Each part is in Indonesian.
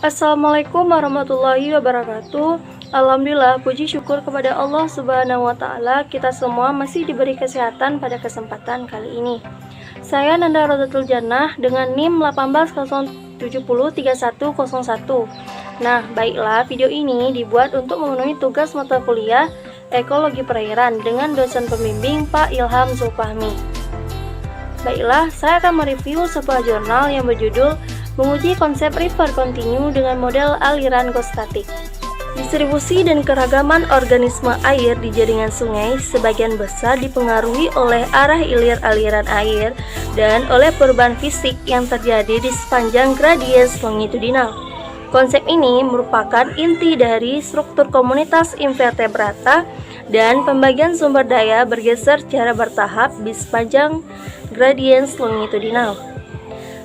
Assalamualaikum warahmatullahi wabarakatuh. Alhamdulillah, puji syukur kepada Allah Subhanahu wa Ta'ala, kita semua masih diberi kesehatan pada kesempatan kali ini. Saya Nanda Rodatul Jannah dengan NIM 180703101. Nah, baiklah, video ini dibuat untuk memenuhi tugas mata kuliah Ekologi Perairan dengan dosen pembimbing Pak Ilham Zulfahmi. Baiklah, saya akan mereview sebuah jurnal yang berjudul menguji konsep river continue dengan model aliran geostatik. Distribusi dan keragaman organisme air di jaringan sungai sebagian besar dipengaruhi oleh arah ilir aliran air dan oleh perubahan fisik yang terjadi di sepanjang gradiens longitudinal. Konsep ini merupakan inti dari struktur komunitas invertebrata dan pembagian sumber daya bergeser secara bertahap di sepanjang gradiens longitudinal.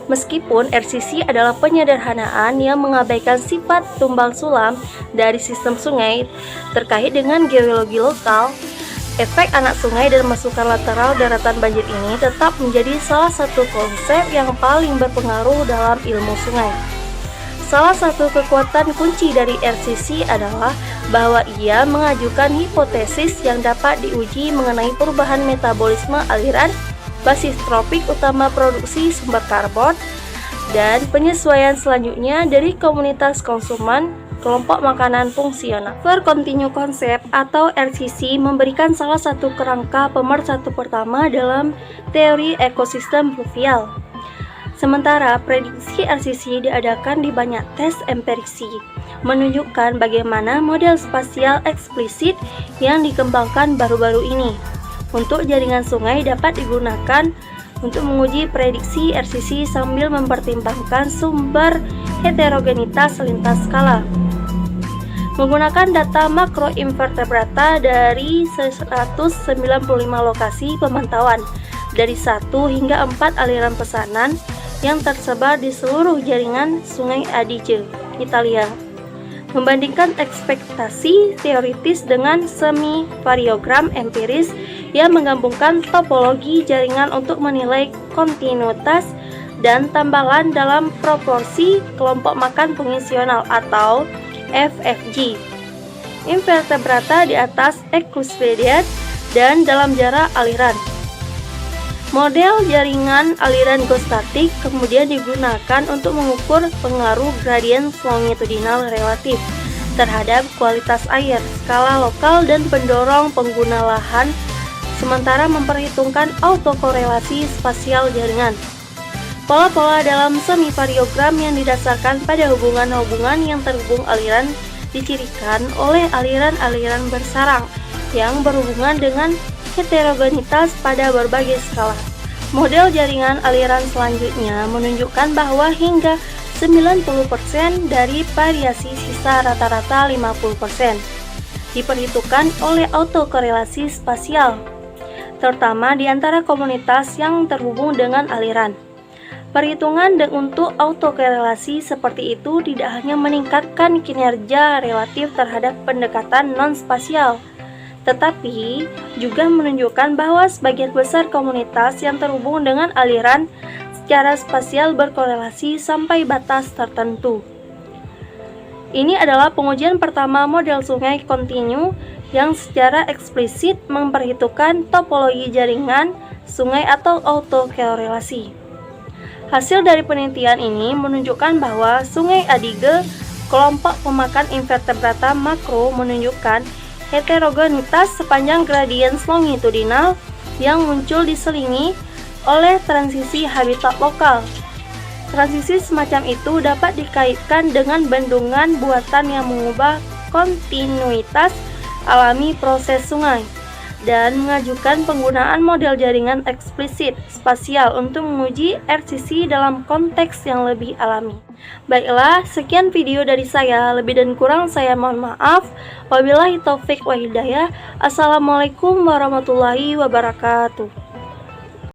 Meskipun RCC adalah penyederhanaan yang mengabaikan sifat tumbal sulam dari sistem sungai terkait dengan geologi lokal, efek anak sungai dan masukan lateral daratan banjir ini tetap menjadi salah satu konsep yang paling berpengaruh dalam ilmu sungai. Salah satu kekuatan kunci dari RCC adalah bahwa ia mengajukan hipotesis yang dapat diuji mengenai perubahan metabolisme aliran basis tropik utama produksi sumber karbon, dan penyesuaian selanjutnya dari komunitas konsumen kelompok makanan fungsional. River Continue Concept atau RCC memberikan salah satu kerangka pemersatu pertama dalam teori ekosistem fluvial. Sementara prediksi RCC diadakan di banyak tes empirisi, menunjukkan bagaimana model spasial eksplisit yang dikembangkan baru-baru ini untuk jaringan sungai dapat digunakan untuk menguji prediksi RCC sambil mempertimbangkan sumber heterogenitas lintas skala. Menggunakan data makro invertebrata dari 195 lokasi pemantauan dari 1 hingga 4 aliran pesanan yang tersebar di seluruh jaringan Sungai Adige, Italia. Membandingkan ekspektasi teoritis dengan semi-variogram empiris yang menggabungkan topologi jaringan untuk menilai kontinuitas dan tambalan dalam proporsi kelompok makan fungsional atau FFG, invertebrata di atas Euclidean dan dalam jarak aliran. Model jaringan aliran geostatik kemudian digunakan untuk mengukur pengaruh gradien longitudinal relatif terhadap kualitas air, skala lokal, dan pendorong pengguna lahan, sementara memperhitungkan autokorelasi spasial jaringan. Pola-pola dalam semi-variogram yang didasarkan pada hubungan-hubungan yang terhubung aliran dicirikan oleh aliran-aliran bersarang yang berhubungan dengan heterogenitas pada berbagai skala. Model jaringan aliran selanjutnya menunjukkan bahwa hingga 90% dari variasi sisa rata-rata 50% diperhitungkan oleh autokorelasi spasial, terutama di antara komunitas yang terhubung dengan aliran. Perhitungan untuk autokorelasi seperti itu tidak hanya meningkatkan kinerja relatif terhadap pendekatan non-spasial, tetapi juga menunjukkan bahwa sebagian besar komunitas yang terhubung dengan aliran secara spasial berkorelasi sampai batas tertentu. Ini adalah pengujian pertama model sungai kontinu yang secara eksplisit memperhitungkan topologi jaringan sungai atau autokorelasi. Hasil dari penelitian ini menunjukkan bahwa Sungai Adige, kelompok pemakan invertebrata makro, menunjukkan heterogenitas sepanjang gradiens longitudinal yang muncul diselingi oleh transisi habitat lokal. Transisi semacam itu dapat dikaitkan dengan bendungan buatan yang mengubah kontinuitas alami proses sungai dan mengajukan penggunaan model jaringan eksplisit spasial untuk menguji RCC dalam konteks yang lebih alami. Baiklah, sekian video dari saya. Lebih dan kurang saya mohon maaf. Wabillahi taufik wa hidayah. Assalamualaikum warahmatullahi wabarakatuh.